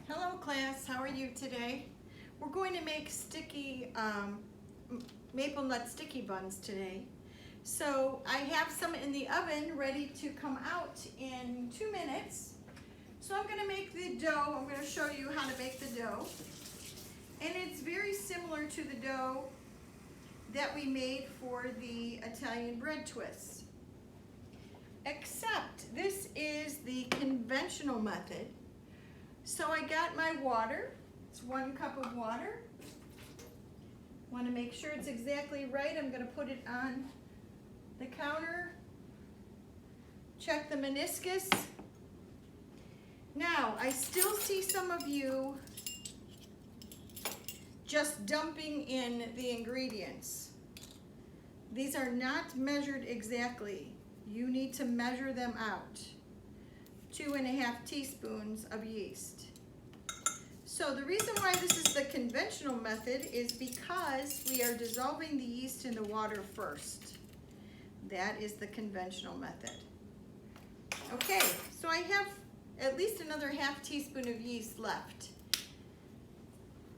Hello class, how are you today? We're going to make sticky maple nut sticky buns today. So I have some in the oven ready to come out in 2 minutes. So I'm going to make the dough. I'm going to show you how to make the dough. And it's very similar to the dough that we made for the Italian bread twists. Except this is the conventional method. So I got my water. It's 1 cup of water. Want to make sure it's exactly right. I'm going to put it on the counter. Check the meniscus. Now, I still see some of you just dumping in the ingredients. These are not measured exactly. You need to measure them out. 2½ teaspoons of yeast. So the reason why this is the conventional method is because we are dissolving the yeast in the water first. That is the conventional method. Okay, so I have at least another ½ teaspoon of yeast left.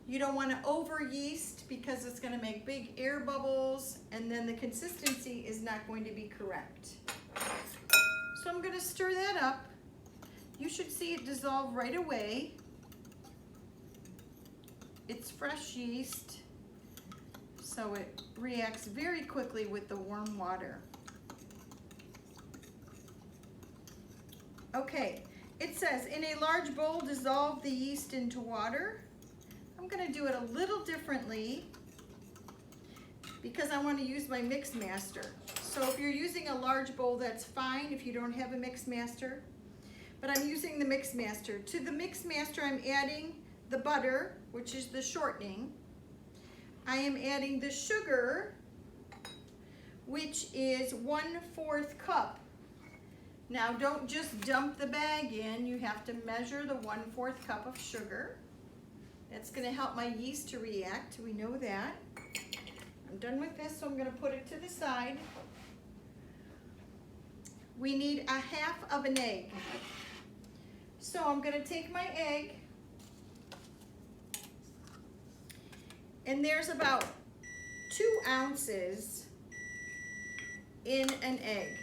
You don't want to over yeast because it's going to make big air bubbles and then the consistency is not going to be correct. So I'm going to stir that up. You should see it dissolve right away. It's fresh yeast, so it reacts very quickly with the warm water. Okay, it says in a large bowl, dissolve the yeast into water. I'm going to do it a little differently because I want to use my mix master. So if you're using a large bowl, that's fine if you don't have a mix master. But I'm using the mix master. To the mix master, I'm adding the butter, which is the shortening. I am adding the sugar, which is 1/4 cup. Now, don't just dump the bag in. You have to measure the 1/4 cup of sugar. That's going to help my yeast to react. We know that. I'm done with this, so I'm going to put it to the side. We need 1/2 of an egg. So I'm going to take my egg, and there's about 2 ounces in an egg.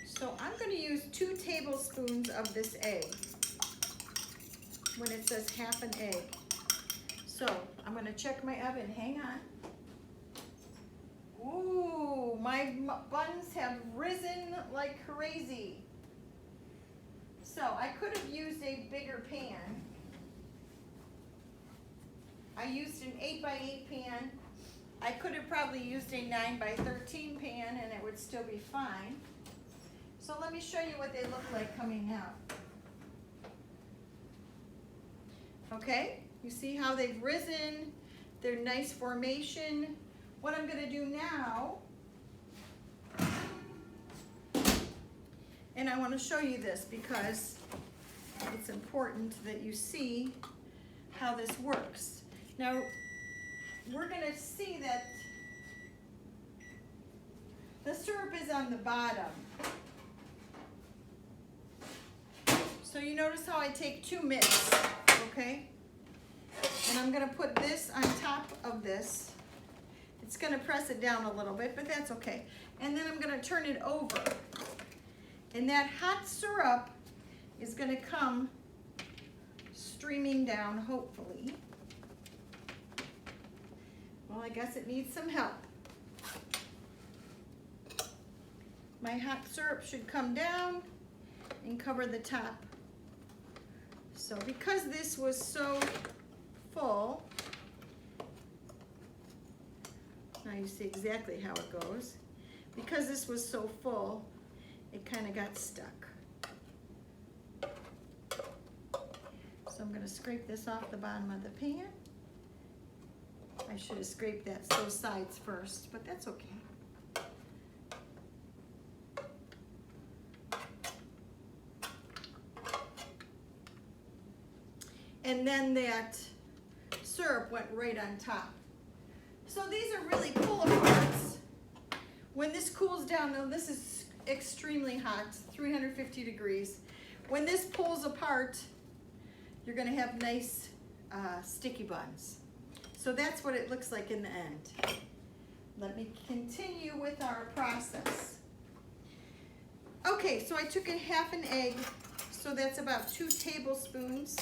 So I'm going to use 2 tablespoons of this egg when it says ½ an egg. So I'm going to check my oven. Hang on. Ooh, my buns have risen like crazy. So I could have used a bigger pan. I used an 8x8 pan. I could have probably used a 9x13 pan and it would still be fine. So let me show you what they look like coming out. Okay, you see how they've risen? They're nice formation. What I'm going to do now, and I want to show you this because it's important that you see how this works. Now, we're going to see that the syrup is on the bottom. So you notice how I take 2 mitts, okay? And I'm going to put this on top of this. It's going to press it down a little bit, but that's okay. And then I'm going to turn it over. And that hot syrup is going to come streaming down, hopefully. Well, I guess it needs some help. My hot syrup should come down and cover the top. So because this was so full, now you see exactly how it goes. Because this was so full, it kind of got stuck. So I'm going to scrape this off the bottom of the pan. I should have scraped those sides first, but that's okay. And then that syrup went right on top. So these are really pull-aparts. When this cools down, now this is extremely hot, 350 degrees. when this pulls apart, you're gonna have nice sticky buns. So that's what it looks like in the end. Let me continue with our process. Okay, so I took a half an egg, so that's about 2 tablespoons.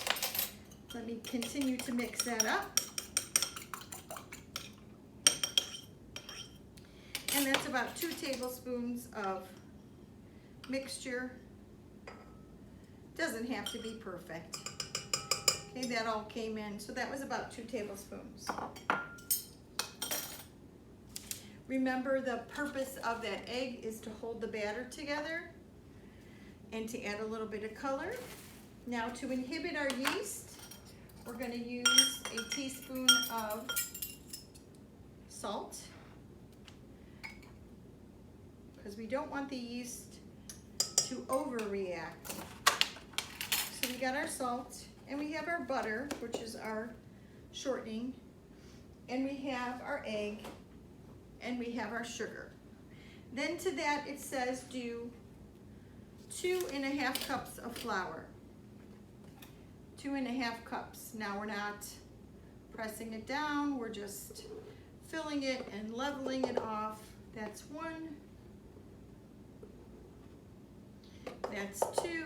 Let me continue to mix that up. And that's about 2 tablespoons of mixture. Doesn't have to be perfect. Okay, that all came in, so that was about 2 tablespoons. Remember, the purpose of that egg is to hold the batter together and to add a little bit of color. Now, to inhibit our yeast, we're going to use a teaspoon of salt, because we don't want the yeast to overreact. So we got our salt, and we have our butter, which is our shortening, and we have our egg, and we have our sugar. Then to that it says do 2½ cups of flour. 2½ cups. Now we're not pressing it down, we're just filling it and leveling it off. That's 1. That's 2.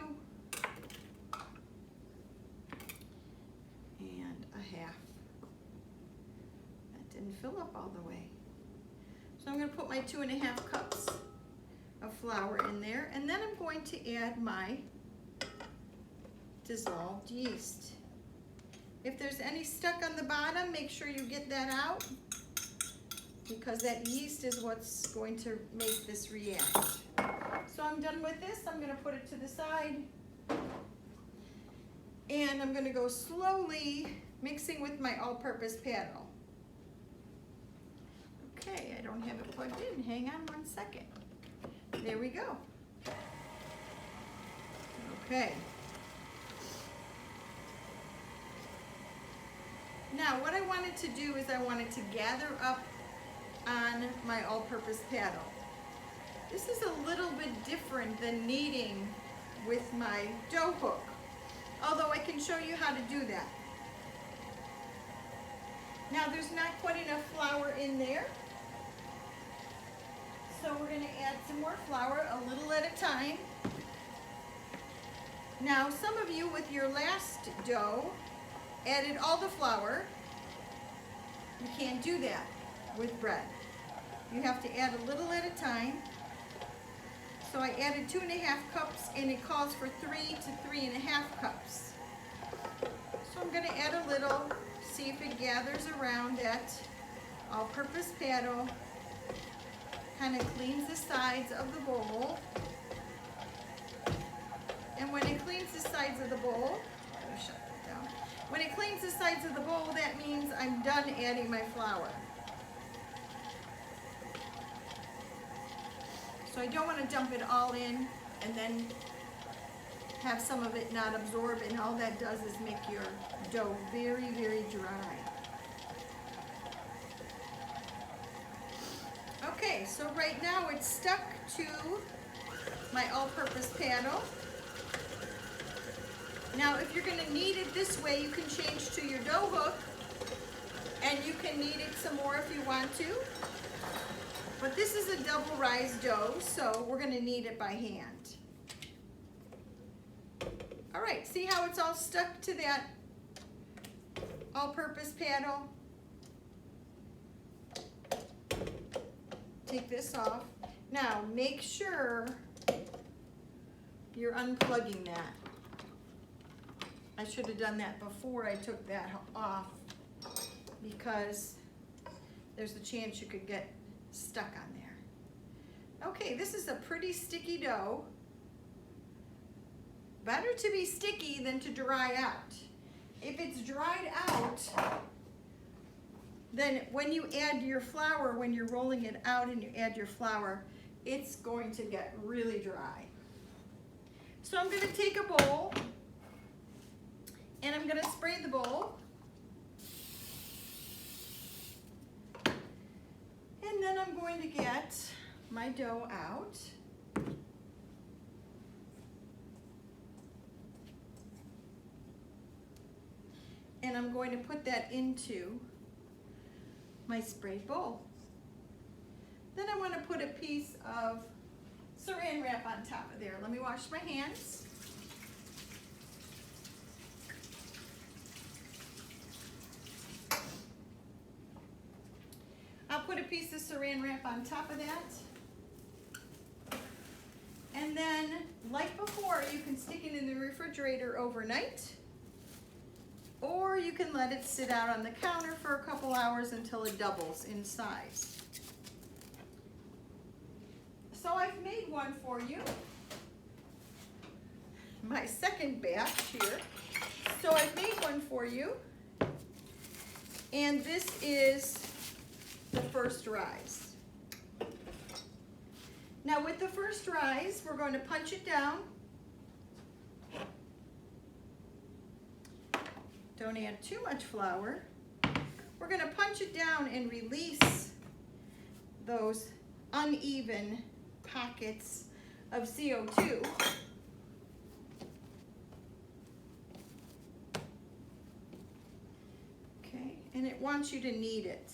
And a half. That didn't fill up all the way. So I'm going to put my 2½ cups of flour in there, and then I'm going to add my dissolved yeast. If there's any stuck on the bottom, make sure you get that out, because that yeast is what's going to make this react. So I'm done with this. I'm going to put it to the side, and I'm going to go slowly mixing with my all-purpose paddle. Okay, I don't have it plugged in. Hang on 1 second. There we go. Okay. Now what I wanted to do is I wanted to gather up on my all-purpose paddle. This is a little bit different than kneading with my dough hook, although I can show you how to do that. Now there's not quite enough flour in there, so we're going to add some more flour, a little at a time. Now some of you with your last dough added all the flour. You can't do that with bread. You have to add a little at a time. So I added 2½ cups, and it calls for 3 to 3½ cups. So I'm going to add a little, see if it gathers around that all-purpose paddle. Kind of cleans the sides of the bowl. And when it cleans the sides of the bowl, let me shut that down. When it cleans the sides of the bowl, that means I'm done adding my flour. So I don't want to dump it all in and then have some of it not absorb, and all that does is make your dough very, very dry. Okay, so right now it's stuck to my all-purpose paddle. Now if you're going to knead it this way, you can change to your dough hook, and you can knead it some more if you want to. But this is a double rise dough, so we're going to knead it by hand. All right, see how it's all stuck to that all-purpose paddle? Take this off. Now make sure you're unplugging that. I should have done that before I took that off, because there's a chance you could get stuck on there. Okay, this is a pretty sticky dough. Better to be sticky than to dry out. If it's dried out, then when you add your flour, when you're rolling it out and you add your flour, it's going to get really dry. So I'm going to take a bowl, and I'm going to spray the bowl. And then I'm going to get my dough out. I'm going to put that into my spray bowl. Then I want to put a piece of saran wrap on top of there. Let me wash my hands. I'll put a piece of saran wrap on top of that. And then, like before, you can stick it in the refrigerator overnight, or you can let it sit out on the counter for a couple hours until it doubles in size. So I've made one for you, my second batch here. So I've made one for you, and this is the first rise. Now with the first rise, we're going to punch it down. Don't add too much flour. We're going to punch it down and release those uneven pockets of CO2. Okay, and it wants you to knead it.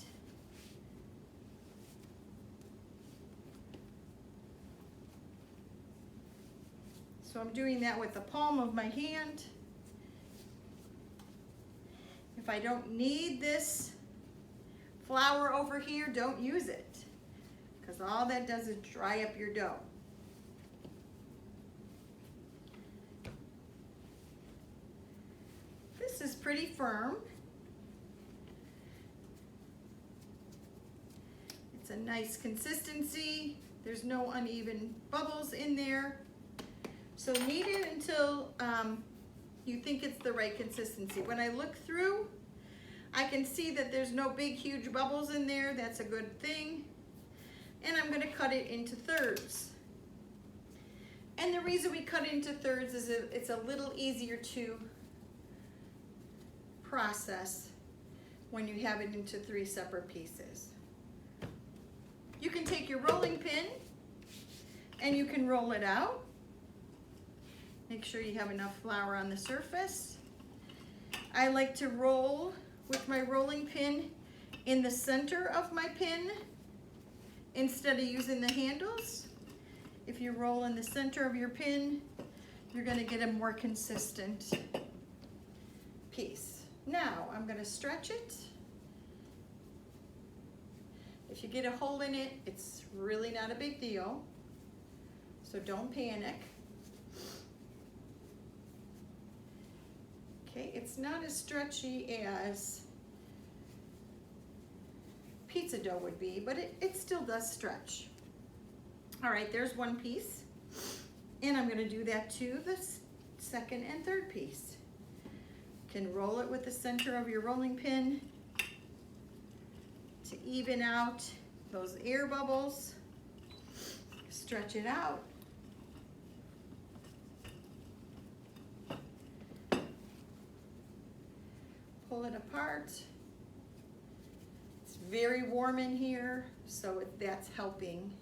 So I'm doing that with the palm of my hand. If I don't need this flour over here, don't use it, because all that does is dry up your dough. This is pretty firm. It's a nice consistency. There's no uneven bubbles in there. So knead it until you think it's the right consistency. When I look through, I can see that there's no big, huge bubbles in there. That's a good thing. And I'm gonna cut it into thirds. And the reason we cut it into thirds is it's a little easier to process when you have it into 3 separate pieces. You can take your rolling pin and you can roll it out. Make sure you have enough flour on the surface. I like to roll with my rolling pin in the center of my pin instead of using the handles. If you roll in the center of your pin, you're going to get a more consistent piece. Now I'm going to stretch it. If you get a hole in it, it's really not a big deal, so don't panic. Okay, it's not as stretchy as pizza dough would be, but it still does stretch. All right, there's one piece. And I'm gonna do that to the second and third piece. You can roll it with the center of your rolling pin to even out those air bubbles. Stretch it out. Pull it apart. It's very warm in here, so that's helping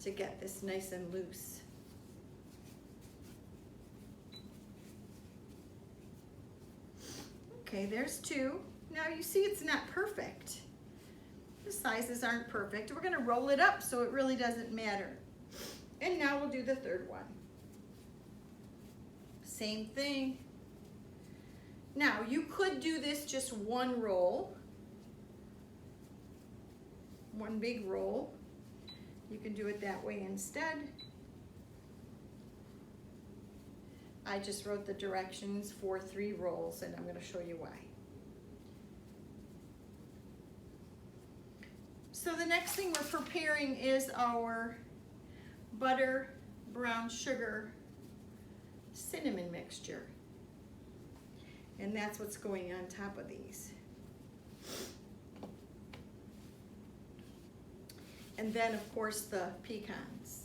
to get this nice and loose. Okay, there's 2. Now you see it's not perfect. The sizes aren't perfect. We're gonna roll it up so it really doesn't matter. And now we'll do the third one. Same thing. Now, you could do this just one roll, one big roll. You can do it that way instead. I just wrote the directions for 3 rolls, and I'm going to show you why. So the next thing we're preparing is our butter, brown sugar, cinnamon mixture. And that's what's going on top of these. And then, of course, the pecans.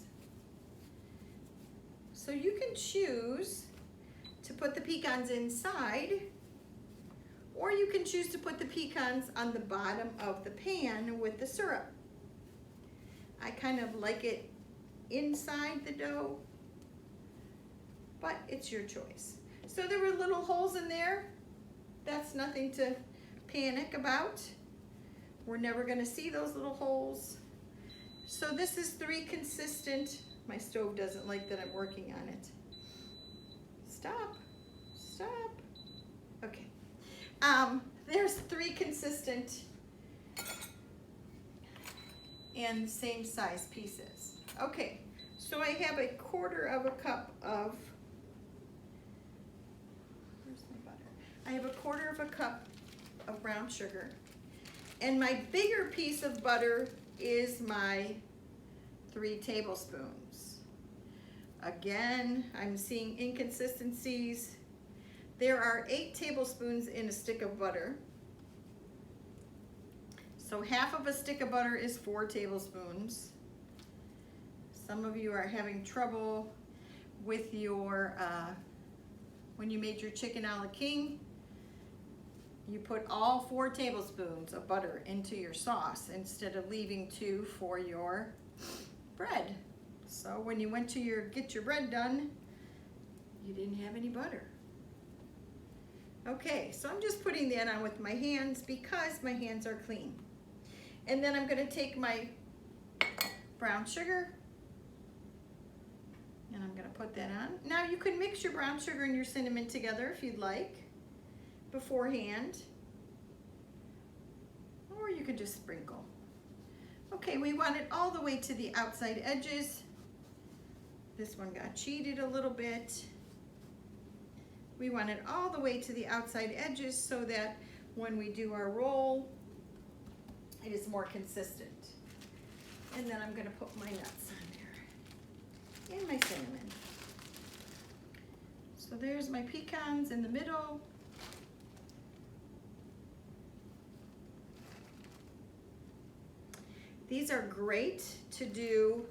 So you can choose to put the pecans inside, or you can choose to put the pecans on the bottom of the pan with the syrup. I kind of like it inside the dough, but it's your choice. So there were little holes in there. That's nothing to panic about. We're never gonna see those little holes. So this is 3 consistent. My stove doesn't like that I'm working on it. Stop, stop. Okay. There's 3 consistent and the same size pieces. Okay, so I have a 1/4 cup of, where's my butter? I have a 1/4 cup of brown sugar. And my bigger piece of butter is my 3 tablespoons. Again, I'm seeing inconsistencies. There are 8 tablespoons in a stick of butter. So half of a stick of butter is 4 tablespoons. Some of you are having trouble with your, when you made your chicken a la king, you put all 4 tablespoons of butter into your sauce instead of leaving 2 for your bread. So when you went to get your bread done, you didn't have any butter. Okay, so I'm just putting that on with my hands because my hands are clean. And then I'm gonna take my brown sugar and I'm gonna put that on. Now you can mix your brown sugar and your cinnamon together if you'd like beforehand, or you can just sprinkle. Okay, we want it all the way to the outside edges. This one got cheated a little bit. We want it all the way to the outside edges so that when we do our roll, it is more consistent. And then I'm gonna put my nuts on there and my cinnamon. So there's my pecans in the middle. These are great to do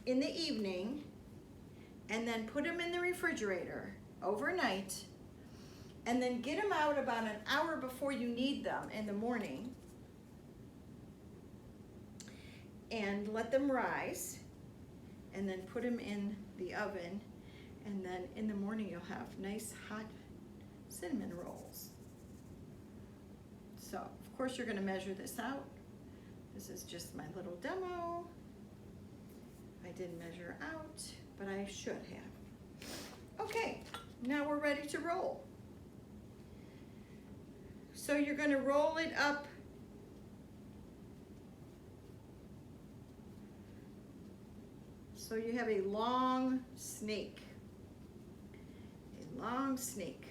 in the evening and then put them in the refrigerator overnight and then get them out about an hour before you need them in the morning and let them rise and then put them in the oven, and then in the morning you'll have nice hot cinnamon rolls. So of course you're going to measure this out. This is just my little demo. I didn't measure out, but I should have. Okay, now we're ready to roll. So you're going to roll it up so you have a long snake. A long snake.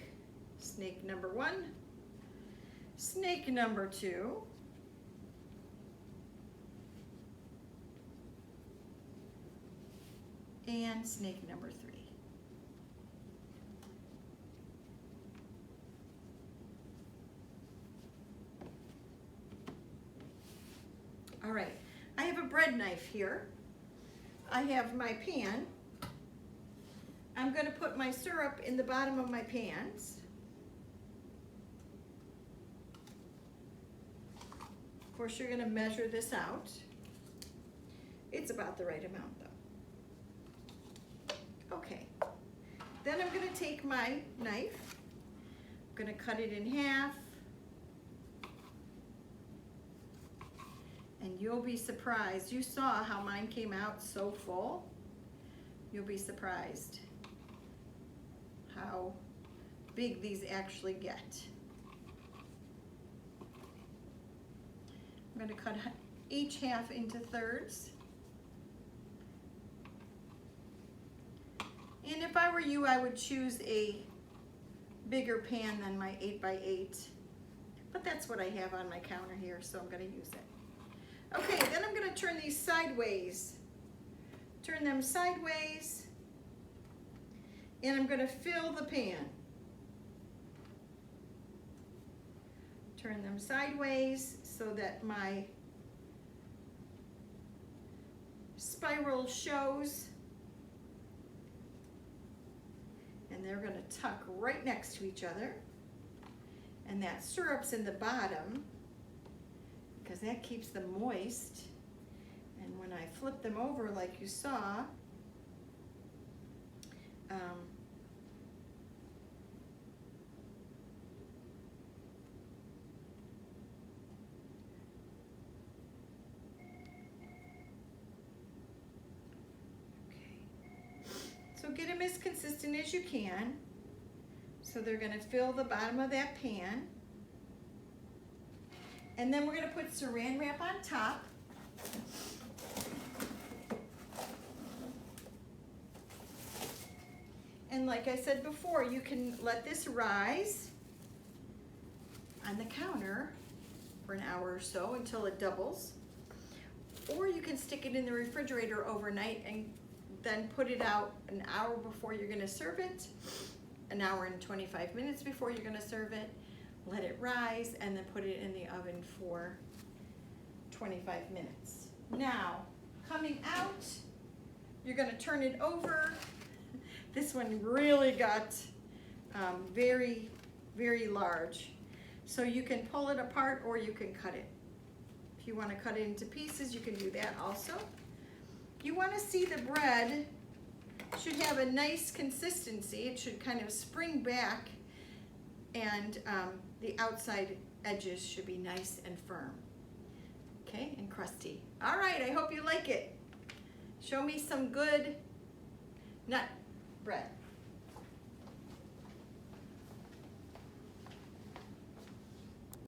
Snake number 1, snake number 2, and snake number 3. All right, I have a bread knife here. I have my pan. I'm going to put my syrup in the bottom of my pans. Of course, you're going to measure this out. It's about the right amount though. Okay, then I'm going to take my knife. I'm going to cut it in half. And you'll be surprised. You saw how mine came out so full. You'll be surprised how big these actually get. I'm going to cut each half into thirds. And if I were you, I would choose a bigger pan than my 8x8. But that's what I have on my counter here, so I'm going to use it. Okay, then I'm going to turn these sideways. Turn them sideways. And I'm going to fill the pan. Turn them sideways so that my spiral shows. And they're going to tuck right next to each other. And that syrup's in the bottom because that keeps them moist. And when I flip them over like you saw, as consistent as you can. So they're gonna fill the bottom of that pan. And then we're gonna put saran wrap on top. And like I said before, you can let this rise on the counter for an hour or so until it doubles. Or you can stick it in the refrigerator overnight and then put it out an hour before you're gonna serve it, an hour and 25 minutes before you're gonna serve it, let it rise, and then put it in the oven for 25 minutes. Now, coming out, you're gonna turn it over. This one really got very, very large. So you can pull it apart or you can cut it. If you want to cut it into pieces, you can do that also. You want to see the bread should have a nice consistency. It should kind of spring back, and the outside edges should be nice and firm. Okay, and crusty. All right, I hope you like it. Show me some good nut bread.